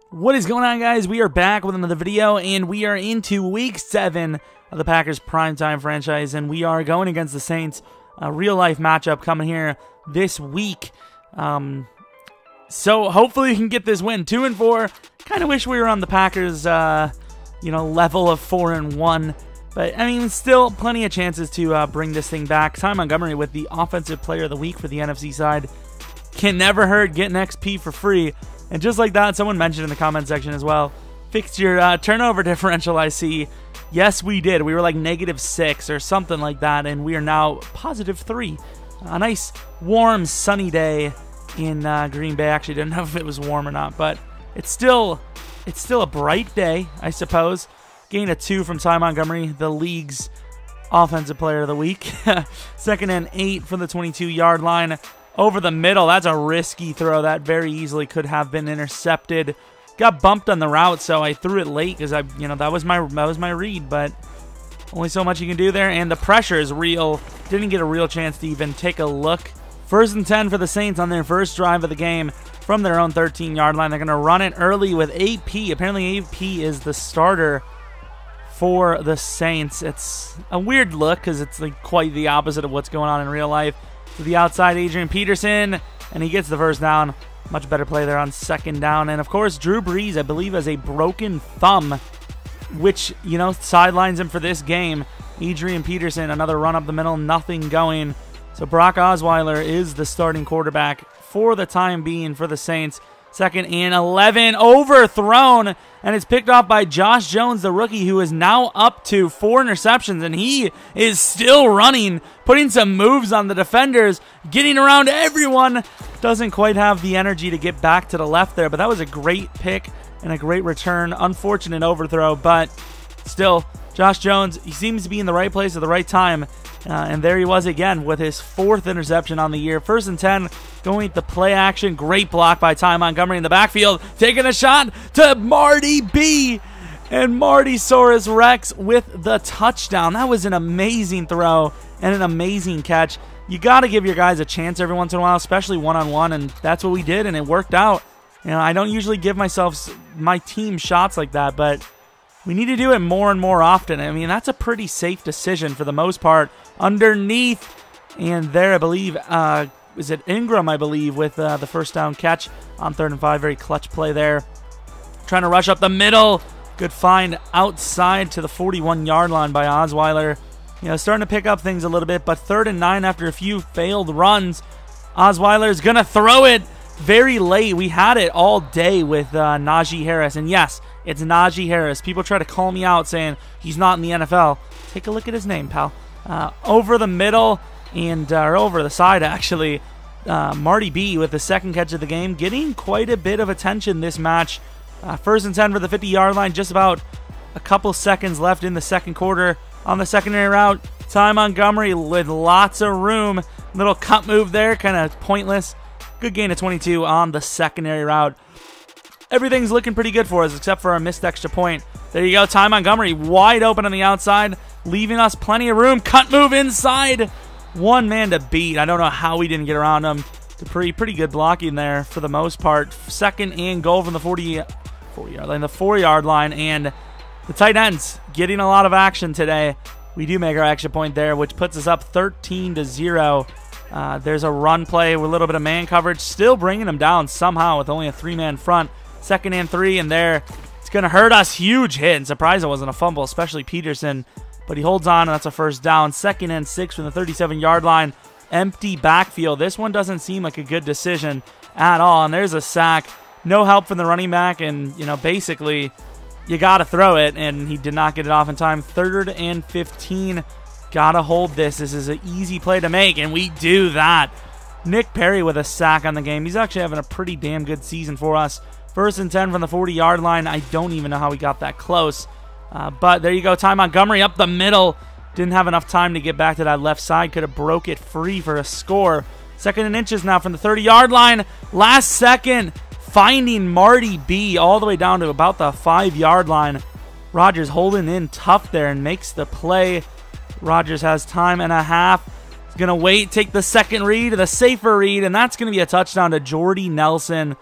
What is going on, guys? We are back with another video, and we are into Week 7 of the Packers Primetime franchise, and we are going against the Saints. A real-life matchup coming here this week. So hopefully we can get this win. 2-4. Kind of wish we were on the Packers, level of 4-1. But, I mean, still plenty of chances to bring this thing back. Ty Montgomery with the Offensive Player of the Week for the NFC side. Can never hurt getting XP for free. And just like that, someone mentioned in the comment section as well, fixed your turnover differential, I see. Yes, we did. We were like -6 or something like that, and we are now +3. A nice, warm, sunny day in Green Bay. Actually, didn't know if it was warm or not, but it's still a bright day, I suppose. Gain a 2 from Ty Montgomery, the league's Offensive Player of the Week. 2nd and 8 from the 22-yard line. Over the middle, that's a risky throw. That very easily could have been intercepted. Got bumped on the route, so I threw it late because that was my read, but only so much you can do there. And the pressure is real. Didn't get a real chance to even take a look. 1st and 10 for the Saints on their first drive of the game from their own 13-yard line. They're going to run it early with AP. Apparently, AP is the starter for the Saints. It's a weird look because it's like quite the opposite of what's going on in real life. To the outside, Adrian Peterson, and he gets the first down. Much better play there on 2nd down. And, of course, Drew Brees, I believe, has a broken thumb, which, sidelines him for this game. Adrian Peterson, another run up the middle, nothing going. So Brock Osweiler is the starting quarterback for the time being for the Saints. 2nd and 11, overthrown, and it's picked off by Josh Jones, the rookie, who is now up to 4 interceptions, and he is still running, putting some moves on the defenders, getting around everyone. Doesn't quite have the energy to get back to the left there, but that was a great pick and a great return. Unfortunate overthrow, but still, Josh Jones, he seems to be in the right place at the right time. And there he was again with his 4th interception on the year. 1st and 10, going to play action. Great block by Ty Montgomery in the backfield. Taking a shot to Marty B. And Marty Saurus Rex with the touchdown. That was an amazing throw and an amazing catch. You got to give your guys a chance every once in a while, especially one-on-one, and that's what we did, and it worked out. I don't usually give my team shots like that, but we need to do it more and more often. I mean, that's a pretty safe decision for the most part. Underneath, and there, I believe, is it Ingram, I believe, with the first down catch on 3rd and 5. Very clutch play there. Trying to rush up the middle. Good find outside to the 41-yard line by Osweiler. Starting to pick up things a little bit, but 3rd and 9 after a few failed runs. Osweiler is going to throw it very late. We had it all day with Najee Harris, and yes, it's Najee Harris. People try to call me out saying he's not in the NFL. Take a look at his name, pal. Over the middle, or over the side, actually. Marty B with the 2nd catch of the game, getting quite a bit of attention this match. 1st and 10 for the 50-yard line, just about a couple seconds left in the 2nd quarter. On the secondary route, Ty Montgomery with lots of room. Little cut move there, kind of pointless. Good gain of 22 on the secondary route. Everything's looking pretty good for us except for our missed extra point. There you go, Ty Montgomery wide open on the outside, leaving us plenty of room. Cut move inside. One man to beat. I don't know how we didn't get around him. Pretty good blocking there for the most part. 2nd and goal from the 40-yard line, the 4-yard line, and the tight ends getting a lot of action today. We do make our extra point there, which puts us up 13-0. There's a run play with a little bit of man coverage, still bringing them down somehow with only a 3-man front. 2nd and 3, and there, it's going to hurt us. Huge hit, and surprised it wasn't a fumble, especially Peterson. But he holds on, and that's a first down. 2nd and 6 from the 37-yard line. Empty backfield. This one doesn't seem like a good decision at all, and there's a sack. No help from the running back, and, basically, you got to throw it, and he did not get it off in time. 3rd and 15. Got to hold this. This is an easy play to make, and we do that. Nick Perry with a sack on the game. He's actually having a pretty damn good season for us. 1st and 10 from the 40-yard line. I don't even know how we got that close. But there you go. Ty Montgomery up the middle. Didn't have enough time to get back to that left side. Could have broke it free for a score. 2nd and inches now from the 30-yard line. Last second, finding Marty B all the way down to about the 5-yard line. Rodgers holding in tough there and makes the play. Rodgers has time and a half. He's going to wait, take the 2nd read, the safer read, and that's going to be a touchdown to Jordy Nelson.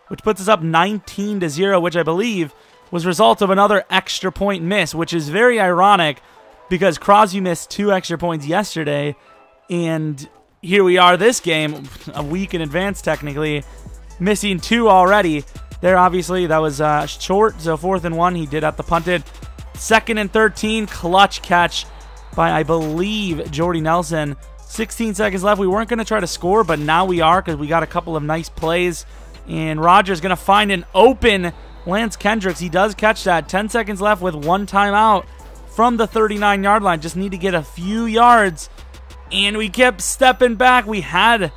which puts us up 19-0, which I believe was a result of another extra point miss, which is very ironic because Crosby missed 2 extra points yesterday, and here we are this game, a week in advance technically, missing 2 already. There, obviously, that was short, so 4th and 1, he did have to punt it. 2nd and 13, clutch catch by, I believe, Jordy Nelson. 16 seconds left. We weren't going to try to score, but now we are because we got a couple of nice plays. And Rogers going to find an open Lance Kendricks. He does catch that. 10 seconds left with 1 timeout from the 39-yard line. Just need to get a few yards. And we kept stepping back. We had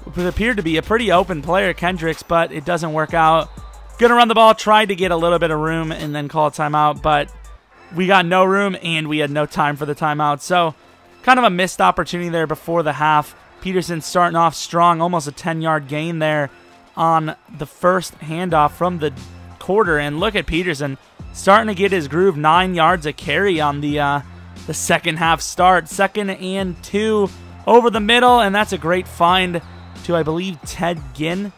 what appeared to be a pretty open player, Kendricks, but it doesn't work out. Going to run the ball, tried to get a little bit of room and then call a timeout, but we got no room and we had no time for the timeout. So kind of a missed opportunity there before the half. Peterson starting off strong, almost a 10-yard gain there on the first handoff from the quarter. And look at Peterson starting to get his groove, 9 yards a carry on the second half start. 2nd and 2 over the middle, and that's a great find to, I believe, Ted Ginn.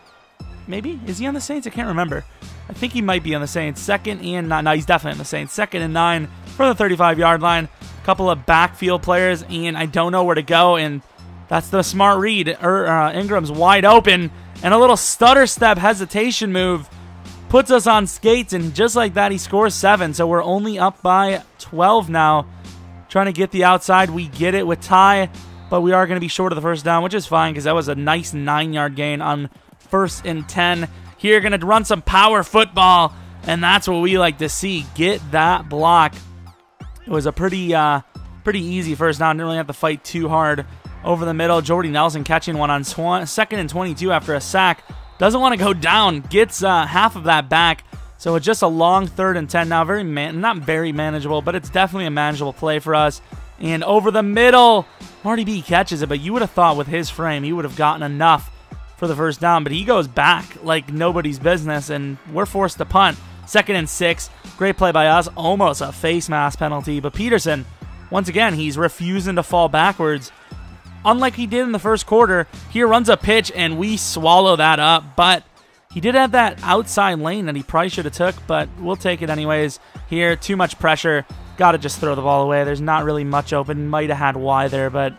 Maybe? Is he on the Saints? I can't remember. I think he might be on the Saints. 2nd and 9. No, he's definitely on the Saints. 2nd and 9 from the 35-yard line. A couple of backfield players, and I don't know where to go, and that's the smart read. Ingram's wide open, and a little stutter step hesitation move puts us on skates, and just like that, he scores 7. So we're only up by 12 now. Trying to get the outside. We get it with Ty, but we are going to be short of the first down, which is fine because that was a nice 9-yard gain on 1st and 10. Here, going to run some power football, and that's what we like to see. Get that block. It was a pretty easy first down. Didn't really have to fight too hard over the middle. Jordy Nelson catching one on 2nd and 22 after a sack. Doesn't want to go down. Gets half of that back. So it's just a long 3rd and 10 now. Not very manageable, but it's definitely a manageable play for us. And over the middle, Marty B catches it, but you would have thought with his frame he would have gotten enough for the first down, but he goes back like nobody's business, and we're forced to punt. 2nd and 6. Great play by us. Almost a face mask penalty, but Peterson, once again, he's refusing to fall backwards. Unlike he did in the first quarter, here runs a pitch, and we swallow that up, but he did have that outside lane that he probably should have took, but we'll take it anyways. Here, too much pressure. Got to just throw the ball away. There's not really much open. Might have had Y there, but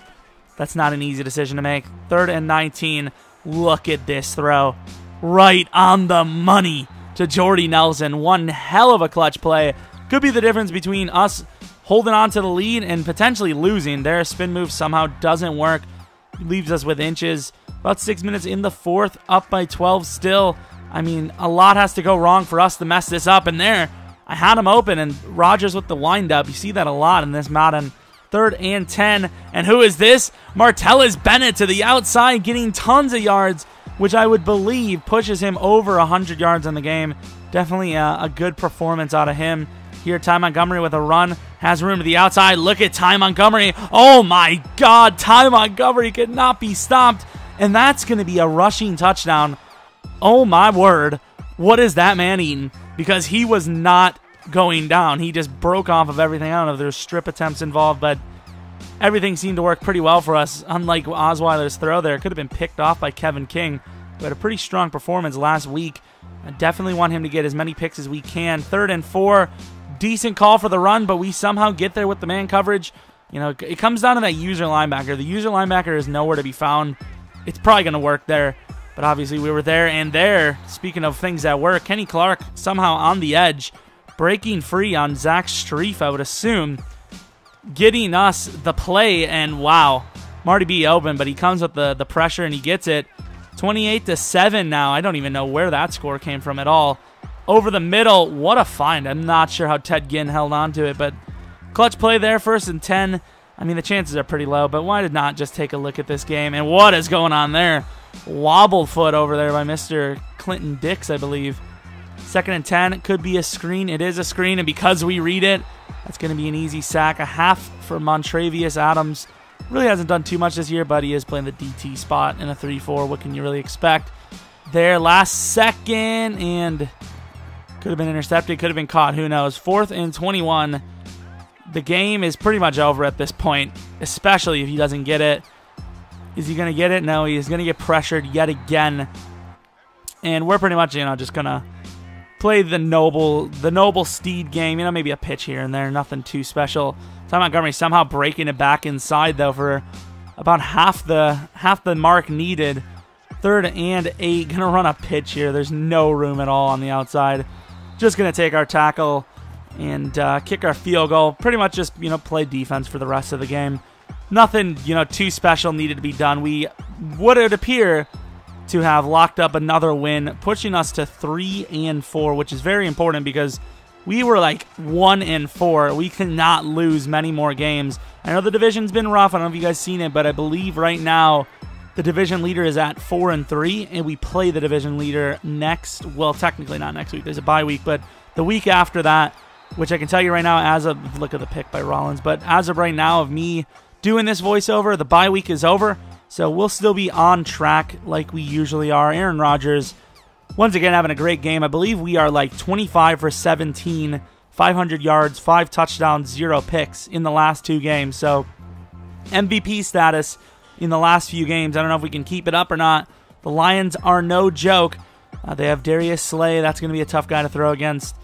that's not an easy decision to make. 3rd and 19. Look at this throw. Right on the money to Jordy Nelson. One hell of a clutch play. Could be the difference between us holding on to the lead and potentially losing. Their spin move somehow doesn't work. Leaves us with inches. About 6 minutes in the 4th, up by 12 still. I mean, a lot has to go wrong for us to mess this up. And there, I had him open, and Rogers with the windup. You see that a lot in this Madden. 3rd and 10. And who is this? Martellus Bennett to the outside, getting tons of yards, which I would believe pushes him over 100 yards in the game. Definitely a good performance out of him. Here, Ty Montgomery with a run. Has room to the outside. Look at Ty Montgomery. Oh, my God. Ty Montgomery could not be stopped. And that's going to be a rushing touchdown. Oh, my word. What is that man eating? Because he was not going down. He just broke off of everything. I don't know if there's strip attempts involved, but everything seemed to work pretty well for us. Unlike Osweiler's throw there, it could have been picked off by Kevin King, who had a pretty strong performance last week. I definitely want him to get as many picks as we can. 3rd and 4. Decent call for the run, but we somehow get there with the man coverage. You know, it comes down to that user linebacker. The user linebacker is nowhere to be found. It's probably going to work there, but obviously we were there and there. Speaking of things that work, Kenny Clark somehow on the edge, breaking free on Zach Streif, I would assume, getting us the play, and wow, Marty B open, but he comes with the pressure and he gets it. 28-7 now. I don't even know where that score came from at all. Over the middle, what a find. I'm not sure how Ted Ginn held on to it, but clutch play there, 1st and 10. I mean, the chances are pretty low, but why did not just take a look at this game? And what is going on there? Wobble foot over there by Mr. Clinton Dix, I believe. 2nd and 10. It could be a screen. It is a screen, and because we read it, that's going to be an easy sack. A half for Montravius Adams. Really hasn't done too much this year, but he is playing the DT spot in a 3-4. What can you really expect? There, last second, and could have been intercepted, could have been caught. Who knows? 4th and 21. The game is pretty much over at this point, especially if he doesn't get it. Is he going to get it? No, he is going to get pressured yet again. and we're pretty much, just going to play the noble steed game. Maybe a pitch here and there, nothing too special. Ty Montgomery somehow breaking it back inside, though, for about half the mark needed. 3rd and 8, going to run a pitch here. There's no room at all on the outside. Just going to take our tackle and kick our field goal. Pretty much just, play defense for the rest of the game. Nothing, too special needed to be done. We would it appear to have locked up another win, pushing us to 3-4, which is very important because we were like 1-4. We cannot lose many more games. I know the division's been rough. I don't know if you guys seen it, but I believe right now the division leader is at 4-3, and we play the division leader next. Well, technically not next week. There's a bye week, but the week after that, which I can tell you right now, as of look at the pick by Rollins, but as of right now of me doing this voiceover, the bye week is over, so we'll still be on track like we usually are. Aaron Rodgers, once again, having a great game. I believe we are like 25 for 17, 500 yards, 5 touchdowns, 0 picks in the last 2 games. So MVP status in the last few games. I don't know if we can keep it up or not. The Lions are no joke. They have Darius Slay. That's going to be a tough guy to throw against.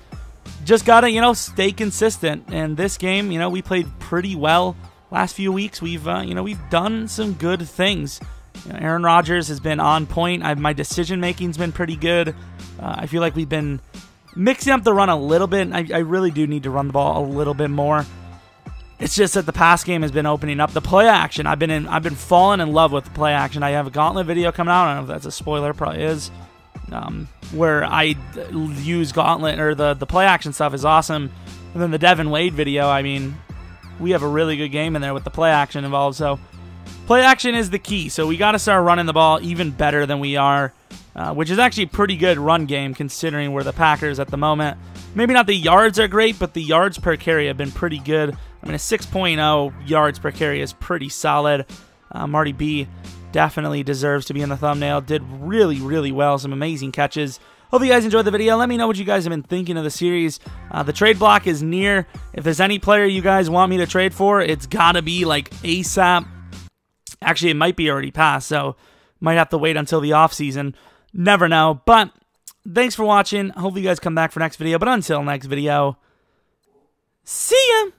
Just got to, stay consistent. And this game, we played pretty well. Last few weeks, we've done some good things. Aaron Rodgers has been on point. My decision-making's been pretty good. I feel like we've been mixing up the run a little bit. I really do need to run the ball a little bit more. It's just that the pass game has been opening up. The play action, I've been falling in love with the play action. I have a Gauntlet video coming out. I don't know if that's a spoiler, probably is. Where I use Gauntlet, or the play action stuff is awesome. And then the Devin Wade video, we have a really good game in there with the play action involved. So play action is the key. So we got to start running the ball even better than we are, which is actually a pretty good run game considering we're the Packers at the moment. Maybe not the yards are great, but the yards per carry have been pretty good. A 6.0 yards per carry is pretty solid. Marty B definitely deserves to be in the thumbnail. Did really, really well. Some amazing catches. Hope you guys enjoyed the video. Let me know what you guys have been thinking of the series. The trade block is near. If there's any player you guys want me to trade for, it's got to be like ASAP. Actually, it might be already passed, so might have to wait until the offseason. Never know. But thanks for watching. Hope you guys come back for next video. But until next video, see ya!